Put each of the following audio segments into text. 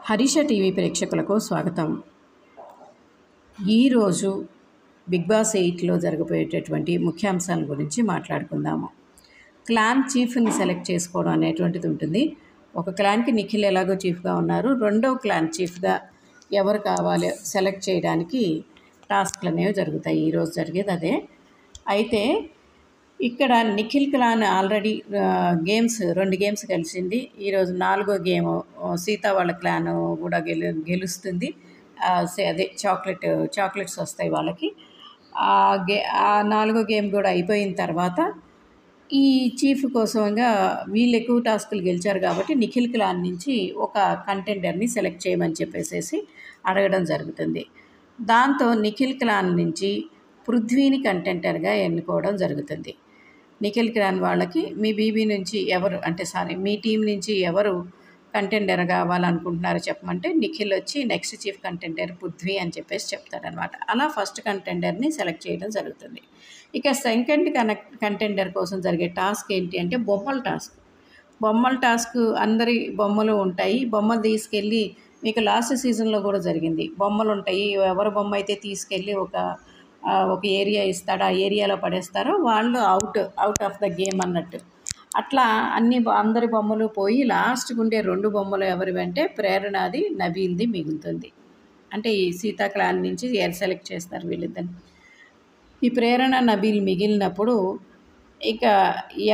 Harisha TV ప్రేక్షకులకు స్వాగతం. ఈరోజు బిగ్ బాస్ 8లో జరగబోయేటటువంటి ముఖ్యాంశాల గురించి మాట్లాడుకుందాము. క్లాన్ చీఫ్ని సెలెక్ట్ చేసుకోవడం అనేటువంటిది ఉంటుంది. ఒక క్లాన్కి నిఖిల్ ఎలాగో చీఫ్గా ఉన్నారు, రెండో క్లాన్ చీఫ్గా ఎవరు కావాలి సెలెక్ట్ చేయడానికి టాస్క్లు అనేవి జరుగుతాయి. ఈరోజు జరిగేది అదే. అయితే ఇక్కడ నిఖిల్ క్లాన్ ఆల్రెడీ రెండు గేమ్స్ కలిసింది. ఈరోజు 4వ గేమ్ సీతా వాళ్ళ క్లాన్ కూడా గెలుస్తుంది. అదే చాక్లెట్స్ వస్తాయి వాళ్ళకి. ఆ 4వ గేమ్ కూడా అయిపోయిన తర్వాత ఈ చీఫ్ కోసంగా వీళ్ళు ఎక్కువ టాస్కులు గెలిచారు కాబట్టి నిఖిల్ క్లాన్ నుంచి ఒక కంటెండర్ని సెలెక్ట్ చేయమని చెప్పేసి అడగడం జరుగుతుంది. దాంతో నిఖిల్ క్లాన్ నుంచి పృథ్వీని కంటెండర్గా ఎన్నుకోవడం జరుగుతుంది. నిఖిల్ క్లాన్ వాళ్ళకి మీ బీబీ నుంచి మీ టీం నుంచి ఎవరు కంటెండర్ కావాలనుకుంటున్నారో చెప్పమంటే నిఖిల్ వచ్చి నెక్స్ట్ చీఫ్ కంటెండర్ పృథ్వీ అని చెప్పేసి చెప్తాడనమాట. అలా ఫస్ట్ కంటెండర్ని సెలెక్ట్ చేయడం జరుగుతుంది. ఇక సెకండ్ కంటెండర్ కోసం జరిగే టాస్క్ ఏంటి అంటే బొమ్మల టాస్క్ అందరి బొమ్మలు ఉంటాయి. బొమ్మలు తీసుకెళ్ళి మీకు లాస్ట్ సీజన్లో కూడా జరిగింది. బొమ్మలు ఉంటాయి, ఎవరి బొమ్మ అయితే తీసుకెళ్ళి ఒక ఏరియా ఇస్తాడు, ఆ ఏరియాలో పడేస్తారో వాళ్ళు అవుట్ ఆఫ్ ద గేమ్ అన్నట్టు. అట్లా అందరి బొమ్మలు పోయి లాస్ట్కి ఉండే 2 బొమ్మలు ఎవరివంటే ప్రేరణది, నబీల్ది మిగులుతుంది. అంటే ఈ సీతా క్లాన్ నుంచి సెలెక్ట్ చేస్తారు వీళ్ళిద్దరిని. ఈ ప్రేరణ, నబీల్ మిగిలినప్పుడు ఇక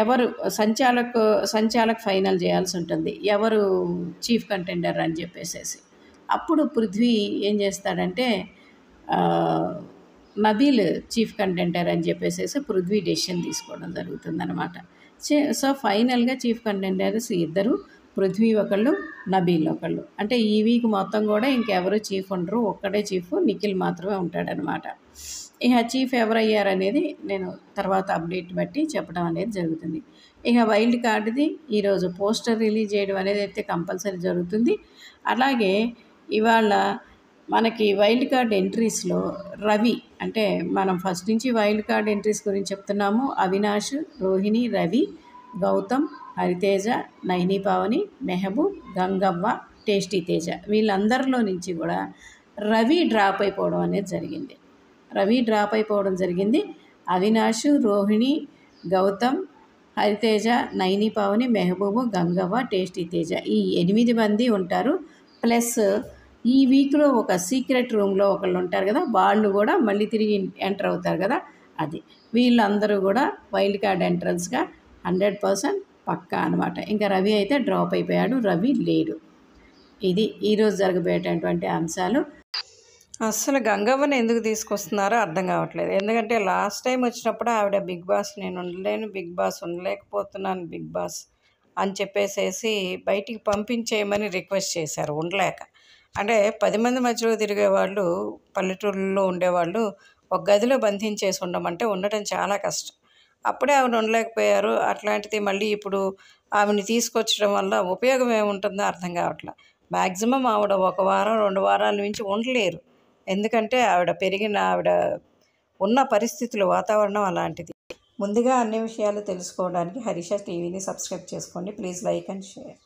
ఎవరు సంచాలక్ ఫైనల్ చేయాల్సి ఉంటుంది, ఎవరు చీఫ్ కంటెండర్ అని చెప్పేసి. అప్పుడు పృథ్వీ ఏం చేస్తాడంటే నబీల్ చీఫ్ కంటెండర్ అని చెప్పేసి పృథ్వీ డెసిషన్ తీసుకోవడం జరుగుతుందన్నమాట. సో ఫైనల్గా చీఫ్ కంటెండర్స్ ఇద్దరు, పృథ్వీ ఒకళ్ళు, నబీల్ ఒకళ్ళు. అంటే ఈ వీక్ మొత్తం కూడా ఇంకెవరు చీఫ్ ఉండరు, ఒక్కడే చీఫ్ నిఖిల్ మాత్రమే ఉంటాడనమాట. ఇక చీఫ్ ఎవరయ్యారనేది నేను తర్వాత అప్డేట్ బట్టి చెప్పడం అనేది జరుగుతుంది. ఇక వైల్డ్ కార్డుది ఈరోజు పోస్టర్ రిలీజ్ చేయడం అనేది అయితే కంపల్సరీ జరుగుతుంది. అలాగే ఇవాళ మనకి వైల్డ్ కార్డ్ ఎంట్రీస్లో రవి, అంటే మనం ఫస్ట్ నుంచి వైల్డ్ కార్డ్ ఎంట్రీస్ గురించి చెప్తున్నాము. అవినాష్, రోహిణి, రవి, గౌతమ్, హరితేజ, నైని పావని, మెహబూబ్, గంగవ్వ, టేస్టీ తేజ వీళ్ళందరిలో నుంచి కూడా రవి డ్రాప్ అయిపోవడం అనేది జరిగింది. అవినాష్, రోహిణి, గౌతమ్, హరితేజ, నైని పావని, మెహబూబు, గంగవ్వ, టేస్టీ తేజ ఈ 8 మంది ఉంటారు. ప్లస్ ఈ వీక్లో ఒక సీక్రెట్ రూమ్లో ఒకళ్ళు ఉంటారు కదా, వాళ్ళు కూడా మళ్ళీ తిరిగి ఎంటర్ అవుతారు కదా, అది వీళ్ళందరూ కూడా వైల్డ్ కార్డ్ ఎంట్రన్స్గా 100% పక్కా అనమాట. ఇంకా రవి అయితే డ్రాప్ అయిపోయాడు, రవి లేడు. ఇది ఈరోజు జరగబోయేటటువంటి అంశాలు. అస్సలు గంగవ్వని ఎందుకు తీసుకొస్తున్నారో అర్థం కావట్లేదు. ఎందుకంటే లాస్ట్ టైం వచ్చినప్పుడు ఆవిడ బిగ్ బాస్ నేను ఉండలేను, బిగ్ బాస్ ఉండలేకపోతున్నాను బిగ్ బాస్ అని చెప్పేసి బయటికి పంపించేయమని రిక్వెస్ట్ చేశారు. ఉండలేక అంటే 10 మంది మధ్యలో తిరిగేవాళ్ళు, పల్లెటూళ్ళలో ఉండేవాళ్ళు ఒక గదిలో బంధించేసి ఉండటం చాలా కష్టం. అప్పుడే ఆవిడ ఉండలేకపోయారు. అట్లాంటిది మళ్ళీ ఇప్పుడు ఆవిడని తీసుకొచ్చడం వల్ల ఉపయోగం ఏముంటుందో అర్థం కావట్లేదు. మ్యాక్సిమం ఆవిడ 1 వారం 2 వారాల నుంచి ఉండలేరు. ఎందుకంటే ఆవిడ ఉన్న పరిస్థితులు, వాతావరణం అలాంటిది. ముందుగా అన్ని విషయాలు తెలుసుకోవడానికి హరీష టీవీని సబ్స్క్రైబ్ చేసుకోండి. Please like and share.